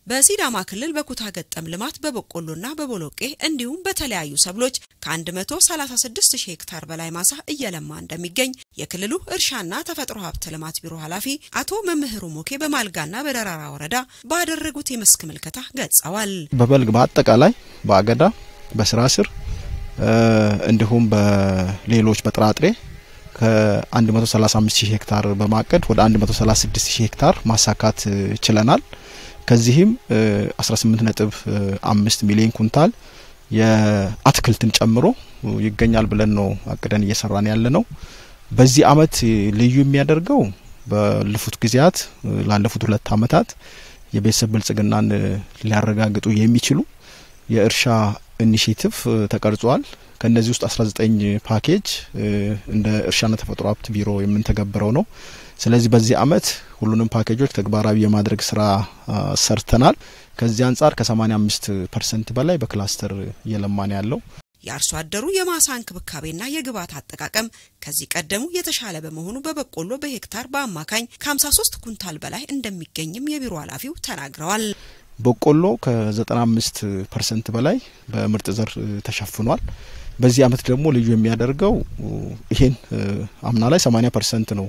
በሲዳማ ክልል በኩታ ገጠም ልማት በበቆሎና በቦሎቄ እንዲሁም በተለያዩ ሰብሎች ከ136,000 ሄክታር በላይ ማሳ እየለማ እንደሚገኝ የክልሉ እርሻና ተፈጥሮ ሀብት ልማት ቢሮ ኃላፊ አቶ መምህሩ ሞኬ በማልጋና በደራራ ወረዳ ባደረጉት የመስክ ምልከታ ገልጸዋል። በበልግ በአጠቃላይ በአገዳ በስራ ስር እንዲሁም በሌሎች በጥራጥሬ ከ135,000 ሄክታር በማቀድ ወደ 136,000 ሄክታር ማሳካት ችለናል። ከዚህም 18.5 ሚሊዮን ኩንታል የአትክልትን ጨምሮ ይገኛል ብለን ነው አቅደን እየሰራን ያለነው። በዚህ አመት ልዩ የሚያደርገው በለፉት ጊዜያት ላለፉት 2 አመታት የቤተሰብ ብልጽግናን ሊያረጋግጡ የሚችሉ የእርሻ ኢኒሺየቲቭ ተቀርጿል። ከነዚህ ውስጥ 19 ፓኬጅ እንደ እርሻና ተፈጥሮ ሀብት ቢሮ የምንተገብረው ነው። ስለዚህ በዚህ አመት ሁሉንም ፓኬጆች ተግባራዊ የማድረግ ስራ ሰርተናል። ከዚህ አንፃር ከ85% በላይ በክላስተር እየለማን ያለው የአርሶ አደሩ የማሳ እንክብካቤና የግብዓት አጠቃቀም ከዚህ ቀደሙ የተሻለ በመሆኑ በበቆሎ በሄክታር በአማካኝ ከ53 ኩንታል በላይ እንደሚገኝም የቢሮ ኃላፊው ተናግረዋል። በቆሎ ከ95% በላይ በምርጥ ዘር ተሸፍኗል። በዚህ አመት ደግሞ ልዩ የሚያደርገው ይሄን አምና ላይ 80% ነው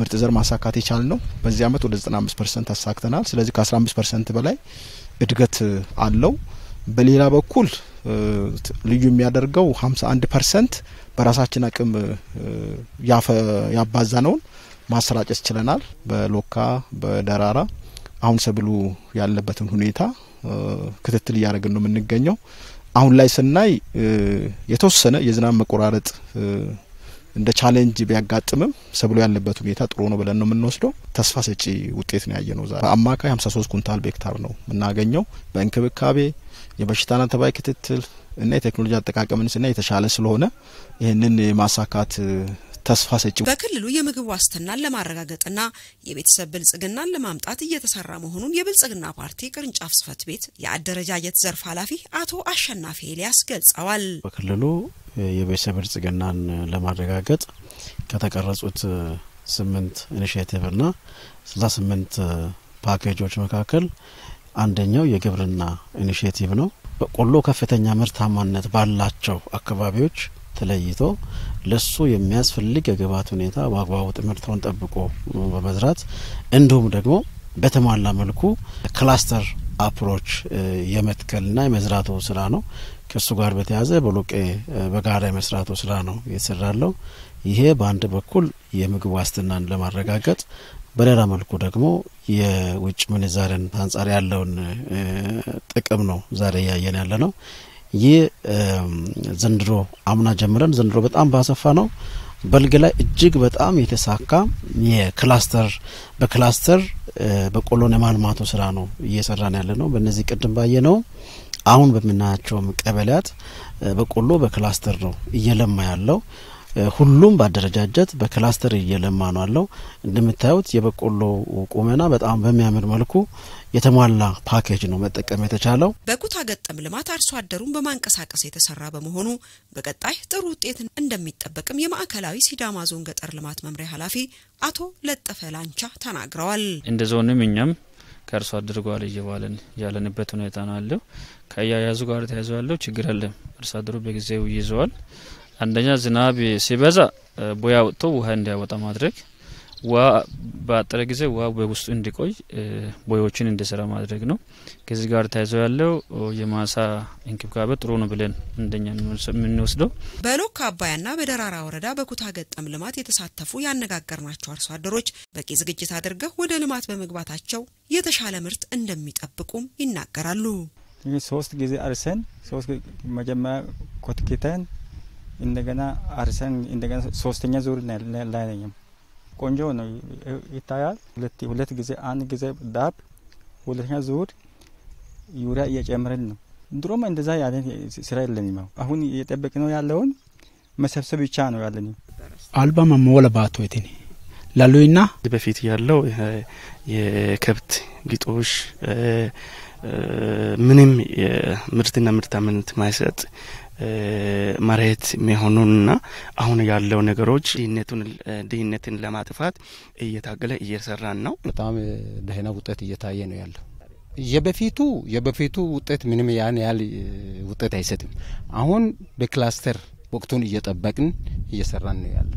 ምርጥ ዘር ማሳካት የቻልነው። በዚህ አመት ወደ 95% አሳክተናል። ስለዚህ ከ15% በላይ እድገት አለው። በሌላ በኩል ልዩ የሚያደርገው 51% በራሳችን አቅም ያባዛነውን ማሰራጨት ችለናል። በሎካ በደራራ አሁን ሰብሉ ያለበትን ሁኔታ ክትትል ያደረግን ነው የምንገኘው። አሁን ላይ ስናይ የተወሰነ የዝናብ መቆራረጥ እንደ ቻሌንጅ ቢያጋጥምም ሰብሉ ያለበት ሁኔታ ጥሩ ነው ብለን ነው የምንወስደው። ተስፋ ሰጪ ውጤት ነው ያየነው። ዛሬ በአማካይ 53 ኩንታል በሄክታር ነው የምናገኘው። በእንክብካቤ የበሽታና ተባይ ክትትል እና የቴክኖሎጂ አጠቃቀምን ስናይ የተሻለ ስለሆነ ይሄንን ማሳካት ተስፋ ሰጪ። በክልሉ የምግብ ዋስትናን ለማረጋገጥና የቤተሰብ ብልጽግናን ለማምጣት እየተሰራ መሆኑን የብልጽግና ፓርቲ ቅርንጫፍ ጽፈት ቤት የአደረጃጀት ዘርፍ ኃላፊ አቶ አሸናፊ ኤልያስ ገልጸዋል። በክልሉ የቤተሰብ ብልጽግናን ለማረጋገጥ ከተቀረጹት 8 ኢኒሺየቲቭና 68 ፓኬጆች መካከል አንደኛው የግብርና ኢኒሺየቲቭ ነው። በቆሎ ከፍተኛ ምርታማነት ባላቸው አካባቢዎች ተለይቶ ለሱ የሚያስፈልግ የግብዓት ሁኔታ በአግባቡ ጥምርታውን ጠብቆ በመዝራት እንዲሁም ደግሞ በተሟላ መልኩ ክላስተር አፕሮች የመትከልና የመዝራቱ ስራ ነው። ከሱ ጋር በተያያዘ ቦሎቄ በጋራ የመስራቱ ስራ ነው የተሰራለው። ይሄ በአንድ በኩል የምግብ ዋስትናን ለማረጋገጥ በሌላ መልኩ ደግሞ የውጭ ምንዛሬን አንጻር ያለውን ጥቅም ነው ዛሬ ያየን ያለነው። ይህ ዘንድሮ አምና ጀምረን ዘንድሮ በጣም ባሰፋ ነው በልግ ላይ እጅግ በጣም የተሳካ የክላስተር በክላስተር በቆሎን የማልማቱ ስራ ነው እየሰራን ያለነው። በእነዚህ ቅድም ባየነው አሁን በመናቸው ቀበሌያት በቆሎ በክላስተር ነው እየለማ ያለው። ሁሉም ባደረጃጀት በክላስተር እየለማ ነው ያለው። እንደምታዩት የበቆሎ ቁመና በጣም በሚያምር መልኩ የተሟላ ፓኬጅ ነው መጠቀም የተቻለው። በኩታ ገጠም ልማት አርሶ አደሩን በማንቀሳቀስ የተሰራ በመሆኑ በቀጣይ ጥሩ ውጤት እንደሚጠበቅም የማዕከላዊ ሲዳማ ዞን ገጠር ልማት መምሪያ ኃላፊ አቶ ለጠፈ ላንቻ ተናግረዋል። እንደ ዞንም እኛም ከአርሶ አደሩ ጋር እየዋለን ያለንበት ሁኔታ ነው ያለው። ከያያዙ ጋር ተያይዞ ያለው ችግር አለ። አርሶ አደሩ በጊዜው ይይዘዋል። አንደኛ ዝናብ ሲበዛ ቦያ ወጥቶ ውሃ እንዲያወጣ ማድረግ፣ ውሃ በአጠረ ጊዜ ውሃ በውስጡ እንዲቆይ ቦዮችን እንዲሰራ ማድረግ ነው። ከዚህ ጋር ተያይዞ ያለው የማሳ እንክብካቤ ጥሩ ነው ብለን እንደኛ የምንወስደው። በሎካ አባያና በደራራ ወረዳ በኩታ ገጠም ልማት የተሳተፉ ያነጋገርናቸው አርሶ አደሮች በቂ ዝግጅት አድርገው ወደ ልማት በመግባታቸው የተሻለ ምርት እንደሚጠብቁም ይናገራሉ። 3 ጊዜ አርሰን 3 መጀመሪያ ኮትኪተን እንደገና አርሰን እንደገና 3ኛ ዙር ላይ ነኝ። ቆንጆ ነው ይታያል። ሁለት ጊዜ አንድ ጊዜ ዳፕ ሁለተኛ ዙር ዩሪያ እየጨመረን ነው። ድሮም እንደዛ ያለ ስራ የለንም። አሁን እየጠበቅነው ያለውን መሰብሰብ ብቻ ነው ያለን። አልባማ ሞለባቶ እቴኒ ላሉይና በፊት ያለው የከብት ግጦሽ ምንም ምርትና ምርታማነት ማይሰጥ መሬት መሆኑንና አሁን ያለው ነገሮች ድህነትን ለማጥፋት እየታገለ እየሰራን ነው። በጣም ደህና ውጤት እየታየ ነው ያለው። የበፊቱ ውጤት ምንም ያን ያህል ውጤት አይሰጥም። አሁን በክላስተር ወቅቱን እየጠበቅን እየሰራን ነው ያለ።